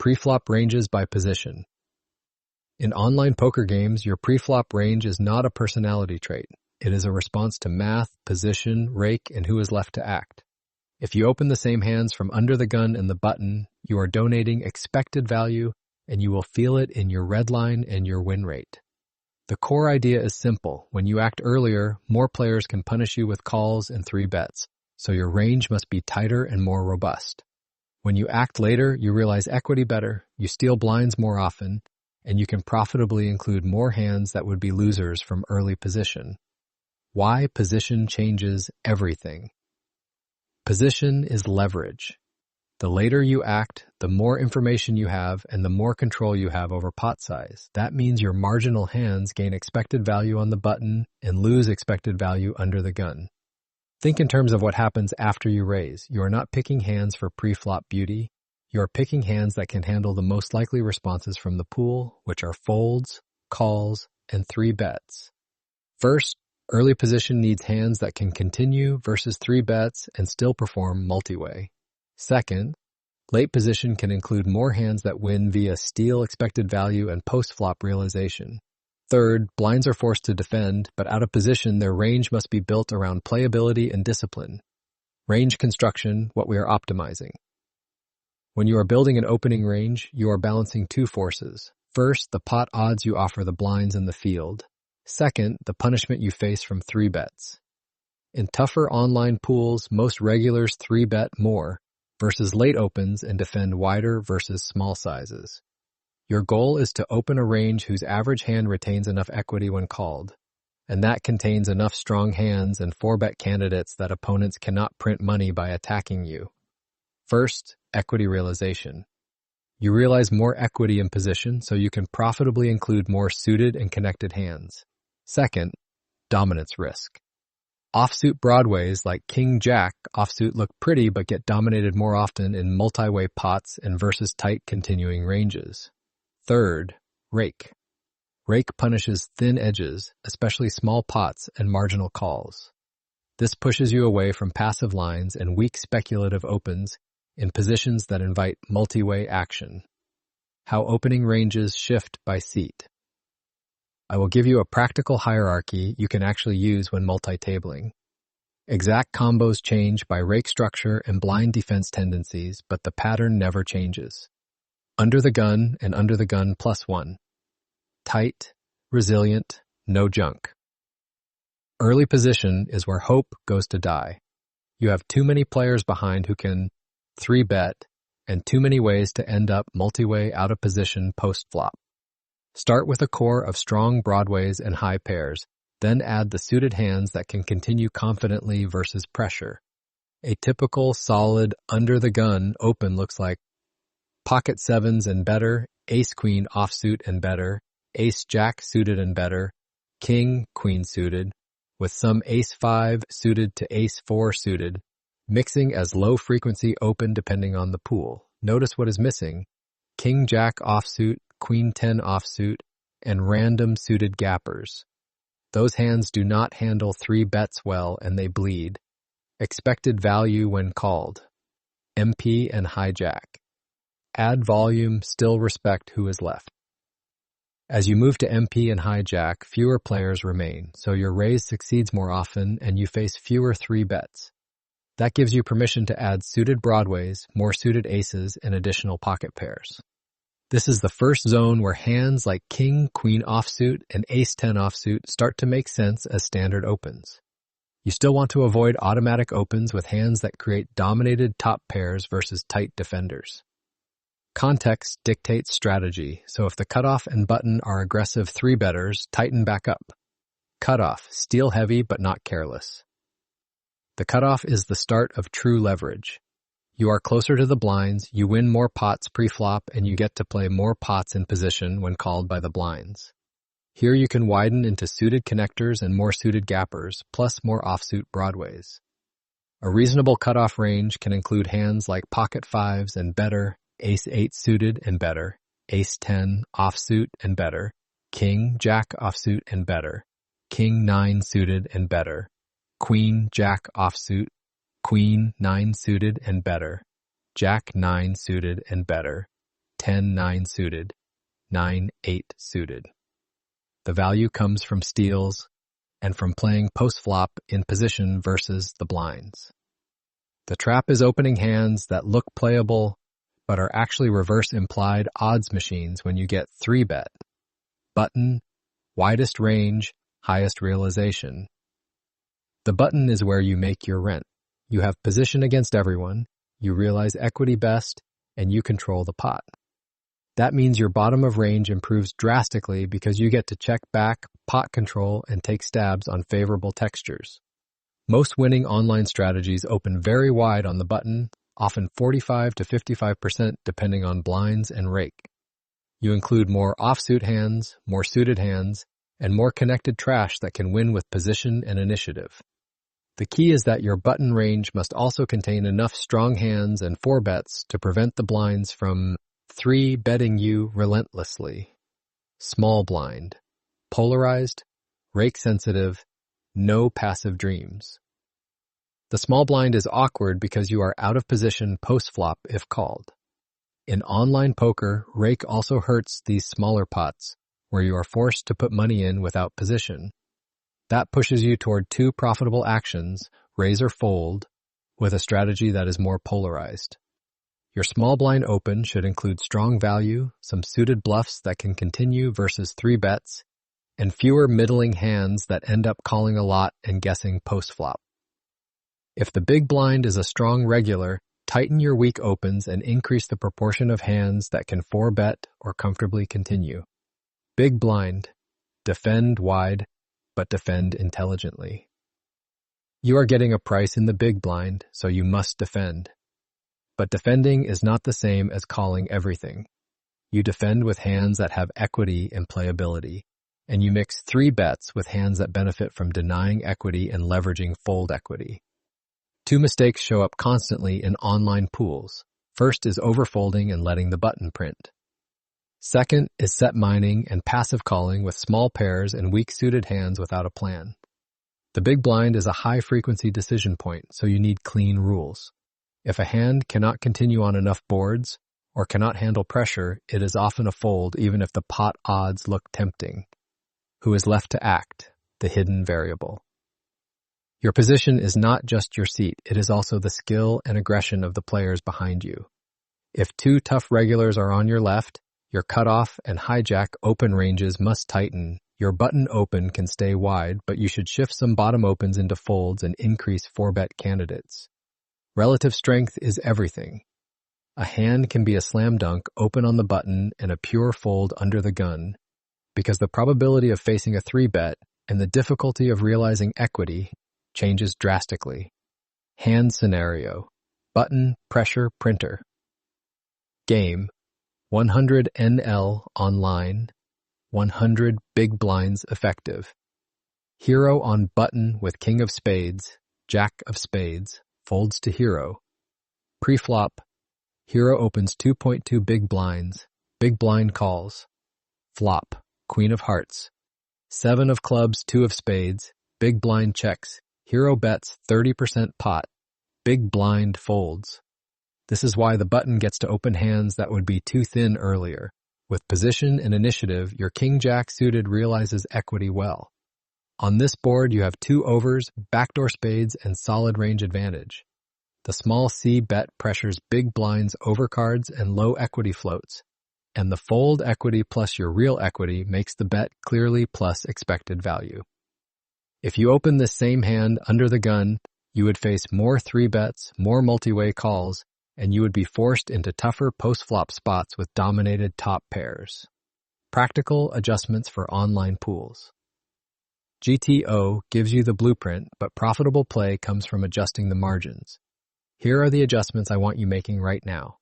Preflop ranges by position. In online poker games, your preflop range is not a personality trait. It is a response to math, position, rake, and who is left to act. If you open the same hands from under the gun and the button, you are donating expected value, and you will feel it in your red line and your win rate. The core idea is simple. When you act earlier, more players can punish you with calls and 3 bets, so your range must be tighter and more robust. When you act later, you realize equity better, you steal blinds more often, and you can profitably include more hands that would be losers from early position. Why position changes everything. Position is leverage. The later you act, the more information you have and the more control you have over pot size. That means your marginal hands gain expected value on the button and lose expected value under the gun. Think in terms of what happens after you raise. You are not picking hands for pre-flop beauty. You are picking hands that can handle the most likely responses from the pool, which are folds, calls, and 3 bets. First, early position needs hands that can continue versus 3 bets and still perform multi-way. Second, late position can include more hands that win via steal expected value and post-flop realization. Third, blinds are forced to defend, but out of position, their range must be built around playability and discipline. Range construction, what we are optimizing. When you are building an opening range, you are balancing 2 forces. First, the pot odds you offer the blinds in the field. Second, the punishment you face from 3 bets. In tougher online pools, most regulars 3 bet more versus late opens and defend wider versus small sizes. Your goal is to open a range whose average hand retains enough equity when called, and that contains enough strong hands and 4-bet candidates that opponents cannot print money by attacking you. First, equity realization. You realize more equity in position so you can profitably include more suited and connected hands. Second, dominance risk. Offsuit broadways like King-Jack offsuit look pretty but get dominated more often in multi-way pots and versus tight continuing ranges. Third, rake. Rake punishes thin edges, especially small pots and marginal calls. This pushes you away from passive lines and weak speculative opens in positions that invite multi-way action. How opening ranges shift by seat. I will give you a practical hierarchy you can actually use when multi-tabling. Exact combos change by rake structure and blind defense tendencies, but the pattern never changes. Under the gun and under the gun +1. Tight, resilient, no junk. Early position is where hope goes to die. You have too many players behind who can 3-bet and too many ways to end up multi-way out of position post-flop. Start with a core of strong broadways and high pairs, then add the suited hands that can continue confidently versus pressure. A typical solid under-the-gun open looks like pocket 7s and better, ace-queen offsuit and better, ace-jack suited and better, king-queen suited, with some ace-5 suited to ace-4 suited, mixing as low-frequency open depending on the pool. Notice what is missing: king-jack offsuit, queen-10 offsuit, and random suited gappers. Those hands do not handle 3 bets well and they bleed. Expected value when called. MP and hijack. Add volume, still respect who is left. As you move to MP and hijack, fewer players remain, so your raise succeeds more often and you face fewer 3 bets. That gives you permission to add suited broadways, more suited aces, and additional pocket pairs. This is the first zone where hands like king, queen offsuit, and ace-10 offsuit start to make sense as standard opens. You still want to avoid automatic opens with hands that create dominated top pairs versus tight defenders. Context dictates strategy, so if the cutoff and button are aggressive 3-betters, tighten back up. Cutoff, steal heavy but not careless. The cutoff is the start of true leverage. You are closer to the blinds, you win more pots pre-flop, and you get to play more pots in position when called by the blinds. Here you can widen into suited connectors and more suited gappers, plus more offsuit broadways. A reasonable cutoff range can include hands like pocket 5s and better, ace-8 suited and better, ace-10 offsuit and better, king-jack offsuit and better, king-9 suited and better, queen-jack offsuit, queen 9 suited and better, jack 9 suited and better, 10-9 suited, 9-8 suited. The value comes from steals and from playing post-flop in position versus the blinds. The trap is opening hands that look playable but are actually reverse implied odds machines when you get 3-bet. Button, widest range, highest realization. The button is where you make your rent. You have position against everyone, you realize equity best, and you control the pot. That means your bottom of range improves drastically because you get to check back, pot control, and take stabs on favorable textures. Most winning online strategies open very wide on the button, often 45 to 55% depending on blinds and rake. You include more offsuit hands, more suited hands, and more connected trash that can win with position and initiative. The key is that your button range must also contain enough strong hands and 4-bets to prevent the blinds from 3-betting you relentlessly. Small blind, polarized, rake sensitive, no passive dreams. The small blind is awkward because you are out of position post-flop if called. In online poker, rake also hurts these smaller pots, where you are forced to put money in without position. That pushes you toward two profitable actions, raise or fold, with a strategy that is more polarized. Your small blind open should include strong value, some suited bluffs that can continue versus 3-bets, and fewer middling hands that end up calling a lot and guessing post-flop. If the big blind is a strong regular, tighten your weak opens and increase the proportion of hands that can 4-bet or comfortably continue. Big blind, defend wide, but defend intelligently. You are getting a price in the big blind, so you must defend. But defending is not the same as calling everything. You defend with hands that have equity and playability, and you mix 3-bets with hands that benefit from denying equity and leveraging fold equity. Two mistakes show up constantly in online pools. First is overfolding and letting the button print. Second is set mining and passive calling with small pairs and weak-suited hands without a plan. The big blind is a high-frequency decision point, so you need clean rules. If a hand cannot continue on enough boards or cannot handle pressure, it is often a fold even if the pot odds look tempting. Who is left to act? The hidden variable. Your position is not just your seat, it is also the skill and aggression of the players behind you. If two tough regulars are on your left, your cutoff and hijack open ranges must tighten. Your button open can stay wide, but you should shift some bottom opens into folds and increase 4-bet candidates. Relative strength is everything. A hand can be a slam dunk open on the button and a pure fold under the gun, because the probability of facing a 3-bet and the difficulty of realizing equity changes drastically. Hand scenario: button, pressure, printer. Game: 100 NL online, 100 big blinds effective. Hero on button with king of spades, jack of spades, folds to hero. Pre-flop, hero opens 2.2 big blind calls. Flop, queen of hearts. 7 of clubs, 2 of spades, big blind checks. Hero bets 30% pot, big blind folds. This is why the button gets to open hands that would be too thin earlier. With position and initiative, your king-jack suited realizes equity well. On this board, you have 2 overs, backdoor spades, and solid range advantage. The small C bet pressures big blinds overcards and low equity floats, and the fold equity plus your real equity makes the bet clearly plus expected value. If you open this same hand under the gun, you would face more 3-bets, more multi-way calls, and you would be forced into tougher post-flop spots with dominated top pairs. Practical adjustments for online pools. GTO gives you the blueprint, but profitable play comes from adjusting the margins. Here are the adjustments I want you making right now.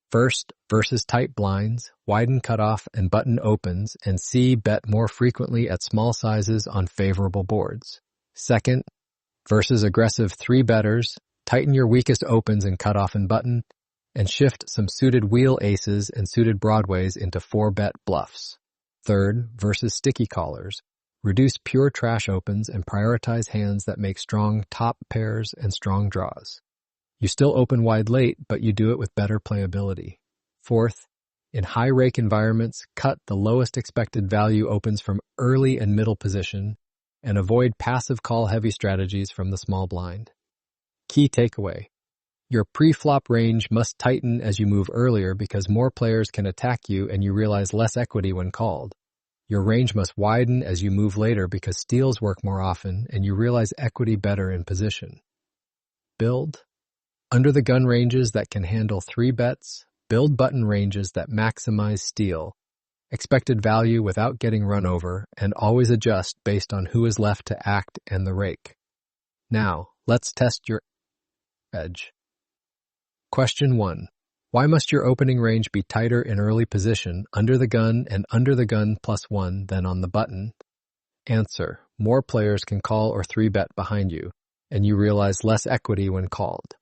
First, versus tight blinds, widen cutoff and button opens, and C bet more frequently at small sizes on favorable boards. Second, versus aggressive 3-betters, tighten your weakest opens in cutoff and button, and shift some suited wheel aces and suited broadways into 4-bet bluffs. Third, versus sticky callers, reduce pure trash opens and prioritize hands that make strong top pairs and strong draws. You still open wide late, but you do it with better playability. Fourth, In high rake environments, cut the lowest expected value opens from early and middle position, and avoid passive call heavy strategies from the small blind. Key takeaway: your pre-flop range must tighten as you move earlier because more players can attack you and you realize less equity when called. Your range must widen as you move later because steals work more often and you realize equity better in position. Build under the gun ranges that can handle 3 bets, build button ranges that maximize steal, expected value without getting run over, and always adjust based on who is left to act and the rake. Now, let's test your edge. Question 1. Why must your opening range be tighter in early position, under the gun and under the gun +1 than on the button? Answer. More players can call or 3-bet behind you, and you realize less equity when called.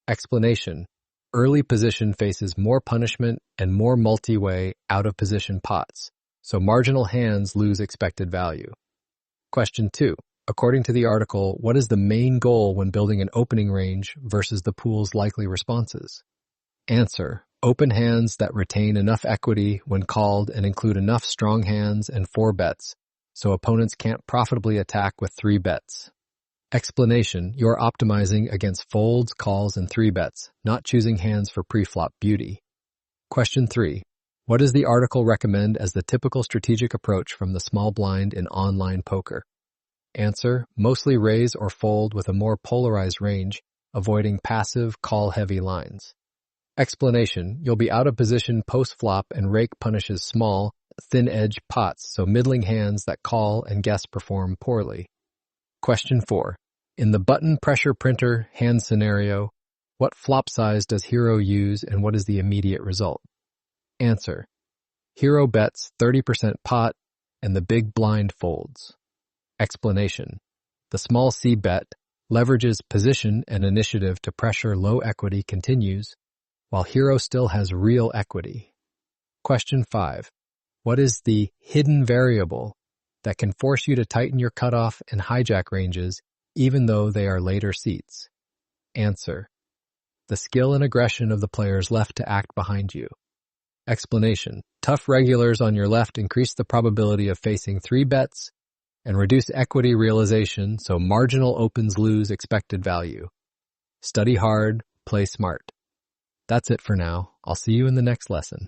Explanation. Early position faces more punishment and more multi-way, out-of-position pots, so marginal hands lose expected value. Question 2. According to the article, what is the main goal when building an opening range versus the pool's likely responses? Answer. Open hands that retain enough equity when called and include enough strong hands and 4 bets, so opponents can't profitably attack with 3 bets. Explanation. You're optimizing against folds, calls, and 3 bets, not choosing hands for pre-flop beauty. Question 3. What does the article recommend as the typical strategic approach from the small blind in online poker? Answer. Mostly raise or fold with a more polarized range, avoiding passive, call-heavy lines. Explanation. You'll be out of position post-flop and rake punishes small, thin-edge pots, so middling hands that call and guess perform poorly. Question 4. In the button pressure printer hand scenario, what flop size does hero use and what is the immediate result? Answer. Hero bets 30% pot and the big blind folds. Explanation. The small C bet leverages position and initiative to pressure low equity continues, while hero still has real equity. Question 5. What is the hidden variable that can force you to tighten your cutoff and hijack ranges even though they are later seats? Answer. The skill and aggression of the players left to act behind you. Explanation. Tough regulars on your left increase the probability of facing 3 bets and reduce equity realization so marginal opens lose expected value. Study hard, play smart. That's it for now. I'll see you in the next lesson.